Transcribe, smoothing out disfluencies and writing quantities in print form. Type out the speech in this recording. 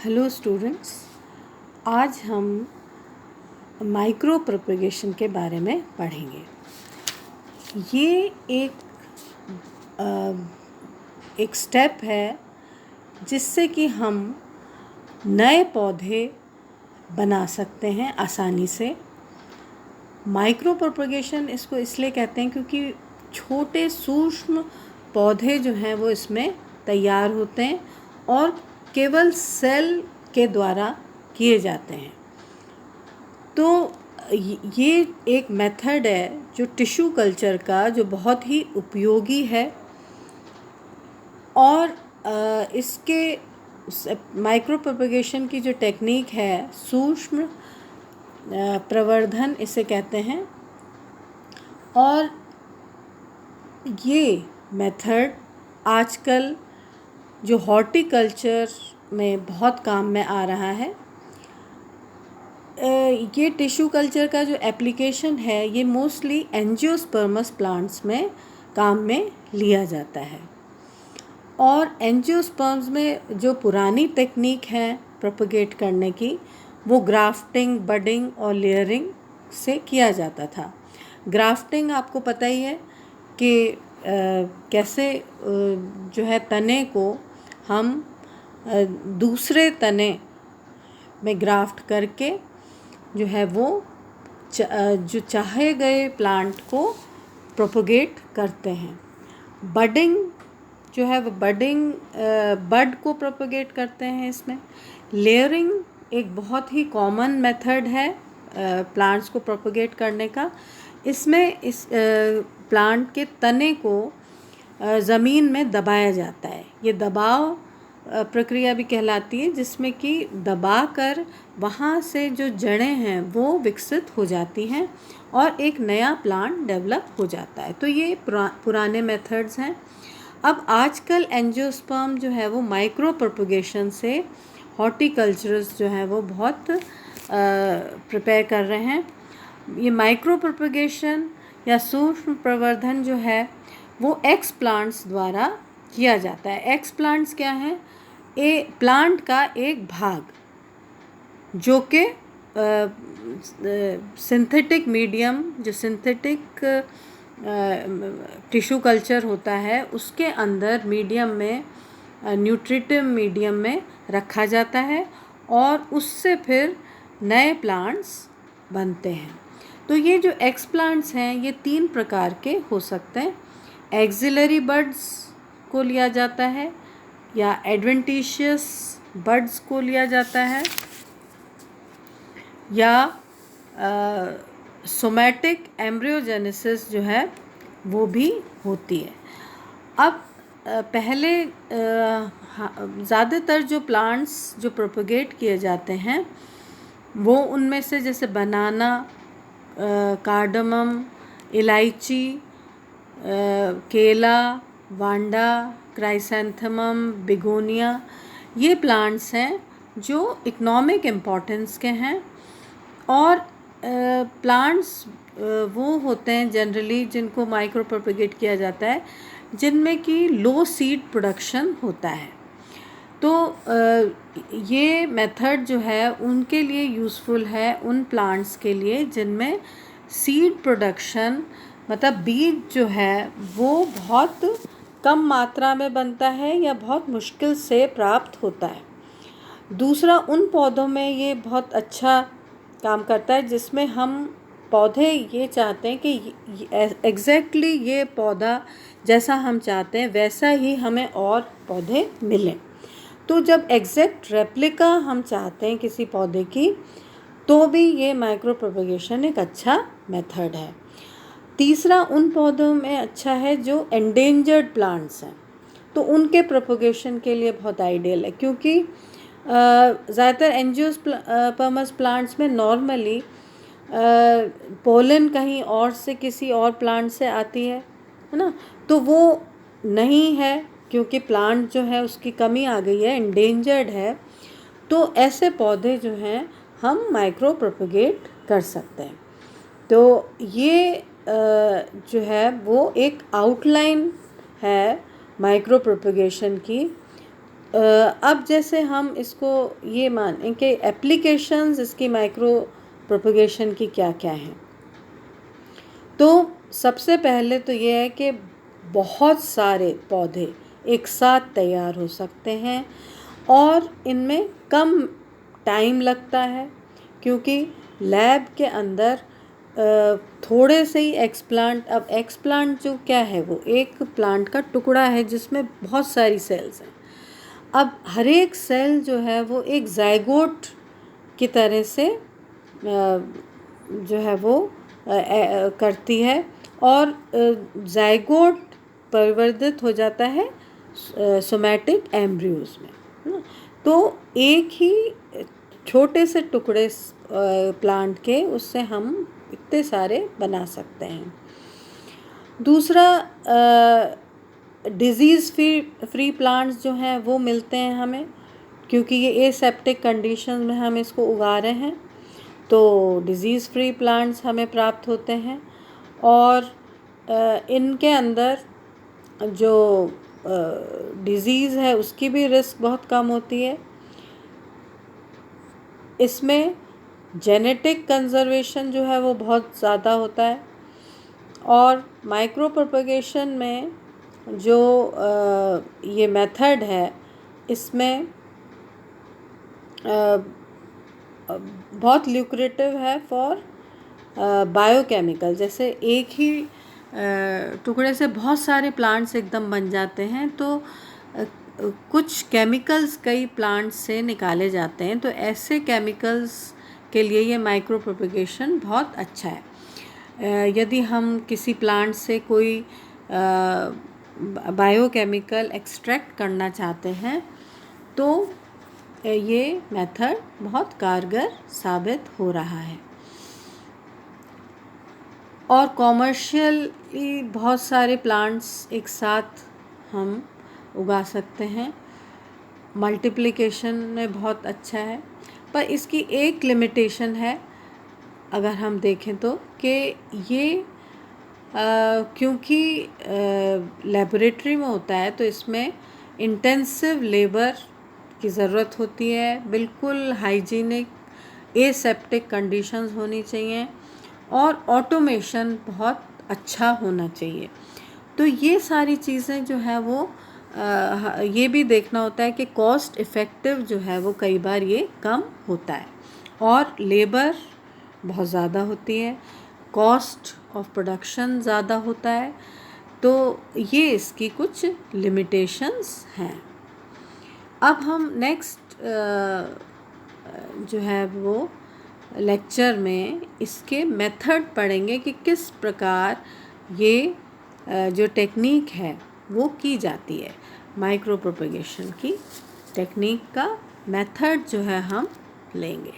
Hello students, आज हम micro propagation के बारे में पढ़ेंगे। ये एक स्टेप है जिससे कि हम नए पौधे बना सकते हैं आसानी से। माइक्रो प्रोपगेशन इसको इसलिए कहते हैं क्योंकि छोटे सूक्ष्म पौधे जो हैं वो इसमें तैयार होते हैं और केवल सेल के द्वारा किए जाते हैं। तो ये एक मेथड है जो टिश्यू कल्चर का जो बहुत ही उपयोगी है और इसके माइक्रो प्रोपगेशन की जो टेक्निक है सूक्ष्म प्रवर्धन इसे कहते हैं। और ये मेथड आजकल जो हॉर्टिकल्चर में बहुत काम में आ रहा है। ये टिश्यू कल्चर का जो एप्लीकेशन है ये मोस्टली एंजियोस्पर्मस प्लांट्स में काम में लिया जाता है। और एंजियोस्पर्म्स में जो पुरानी टेक्निक है प्रोपगेट करने की वो ग्राफ्टिंग, बडिंग और लेयरिंग से किया जाता था। ग्राफ्टिंग आपको पता ही है कि कैसे जो है तने को हम दूसरे तने में ग्राफ्ट करके जो है वो जो चाहे गए प्लांट को प्रोपगेट करते हैं। बडिंग जो है वो बड को प्रोपगेट करते हैं इसमें। लेयरिंग एक बहुत ही कॉमन मेथड है प्लांट्स को प्रोपगेट करने का। इसमें इस प्लांट के तने को ज़मीन में दबाया जाता है। ये दबाव प्रक्रिया भी कहलाती है जिसमें कि दबाकर वहाँ से जो जड़ें हैं वो विकसित हो जाती हैं और एक नया प्लांट डेवलप हो जाता है। तो ये पुराने मेथड्स हैं। अब आजकल एंजियोस्पर्म जो है वो माइक्रो प्रोपगेशन से हॉर्टिकल्चरर्स जो हैं वो बहुत प्रिपेयर कर रहे हैं। ये माइक्रो प्रोपगेशन या सूक्ष्म प्रवर्धन जो है वो एक्स प्लांट्स द्वारा किया जाता है। एक्स प्लांट्स क्या हैं? प्लांट का एक भाग जो कि सिंथेटिक मीडियम, जो सिंथेटिक टिश्यू कल्चर होता है उसके अंदर मीडियम में, न्यूट्रिटिव मीडियम में रखा जाता है और उससे फिर नए प्लांट्स बनते हैं। तो ये जो एक्स प्लांट्स हैं ये 3 प्रकार के हो सकते हैं। एक्सिलरी बड्स को लिया जाता है या एडवेंटिशियस बड्स को लिया जाता है या सोमैटिक एम्ब्रियोजेनेसिस जो है वो भी होती है। अब पहले ज़्यादातर जो प्लांट्स जो प्रोपगेट किए जाते हैं वो उनमें से जैसे बनाना, कार्डमम, इलायची, केला, वांडा, क्राइसैंथेमम, बिगोनिया, ये प्लांट्स हैं जो इकोनॉमिक इम्पोर्टेंस के हैं। और प्लांट्स वो होते हैं जनरली जिनको माइक्रो प्रोपगेट किया जाता है जिनमें कि लो सीड प्रोडक्शन होता है। तो ये मेथड जो है उनके लिए यूज़फुल है, उन प्लांट्स के लिए जिनमें सीड प्रोडक्शन मतलब बीज जो है वो बहुत कम मात्रा में बनता है या बहुत मुश्किल से प्राप्त होता है। दूसरा, उन पौधों में ये बहुत अच्छा काम करता है जिसमें हम पौधे ये चाहते हैं कि एग्जैक्टली ये पौधा जैसा हम चाहते हैं वैसा ही हमें और पौधे मिलें। तो जब एग्जैक्ट रेप्लिका हम चाहते हैं किसी पौधे की तो भी ये माइक्रो प्रोपगेशन एक अच्छा मेथड है। तीसरा, उन पौधों में अच्छा है जो एंडेंजर्ड प्लांट्स हैं, तो उनके प्रोपगेशन के लिए बहुत आइडियल है क्योंकि ज़्यादातर एंजियोस्पर्मस प्लांट्स में नॉर्मली पोलन कहीं और से किसी और प्लांट से आती है ना, तो वो नहीं है क्योंकि प्लांट जो है उसकी कमी आ गई है, एंडेंजर्ड है। तो ऐसे पौधे जो हैं हम माइक्रो प्रोपगेट कर सकते हैं। तो ये जो है वो एक आउटलाइन है माइक्रो प्रोपगेशन की। अब जैसे हम इसको ये मानें कि एप्लीकेशंस इसकी माइक्रो प्रोपगेशन की क्या क्या हैं, तो सबसे पहले तो ये है कि बहुत सारे पौधे एक साथ तैयार हो सकते हैं और इनमें कम टाइम लगता है, क्योंकि लैब के अंदर थोड़े से ही एक्सप्लांट, अब एक्सप्लांट जो क्या है वो एक प्लांट का टुकड़ा है जिसमें बहुत सारी सेल्स हैं। अब हर एक सेल जो है वो एक जाइगोट की तरह से जो है वो करती है और जाइगोट परिवर्तित हो जाता है सोमैटिक एम्ब्रियोज में। तो एक ही छोटे से टुकड़े प्लांट के उससे हम इतने सारे बना सकते हैं। दूसरा, डिज़ीज़ फ्री प्लांट्स जो हैं वो मिलते हैं हमें, क्योंकि ये एसेप्टिक कंडीशन में हम इसको उगा रहे हैं, तो डिज़ीज़ फ्री प्लांट्स हमें प्राप्त होते हैं। और इनके अंदर जो डिज़ीज़ है उसकी भी रिस्क बहुत कम होती है। इसमें जेनेटिक कंजर्वेशन जो है वो बहुत ज़्यादा होता है। और माइक्रो प्रोपगेशन में जो ये मेथड है इसमें बहुत ल्यूक्रेटिव है फॉर बायोकेमिकल। जैसे एक ही टुकड़े से बहुत सारे प्लांट्स एकदम बन जाते हैं, तो कुछ केमिकल्स कई प्लांट्स से निकाले जाते हैं, तो ऐसे केमिकल्स के लिए ये माइक्रो प्रोपगेशन बहुत अच्छा है। यदि हम किसी प्लांट से कोई बायोकेमिकल एक्सट्रैक्ट करना चाहते हैं तो ये मेथड बहुत कारगर साबित हो रहा है। और कॉमर्शियली बहुत सारे प्लांट्स एक साथ हम उगा सकते हैं, मल्टीप्लिकेशन में बहुत अच्छा है। पर इसकी एक लिमिटेशन है अगर हम देखें तो, कि ये क्योंकि लेबोरेटरी में होता है तो इसमें इंटेंसिव लेबर की ज़रूरत होती है, बिल्कुल हाइजीनिक एसेप्टिक कंडीशंस होनी चाहिए और ऑटोमेशन बहुत अच्छा होना चाहिए। तो ये सारी चीज़ें जो है वो ये भी देखना होता है कि कॉस्ट इफ़ेक्टिव जो है वो कई बार ये कम होता है और लेबर बहुत ज़्यादा होती है, कॉस्ट ऑफ प्रोडक्शन ज़्यादा होता है। तो ये इसकी कुछ लिमिटेशंस हैं। अब हम नेक्स्ट जो है वो लेक्चर में इसके मेथड पढ़ेंगे कि किस प्रकार ये जो टेक्निक है वो की जाती है। माइक्रो प्रोपगेशन की टेक्निक का मेथड जो है हम लेंगे।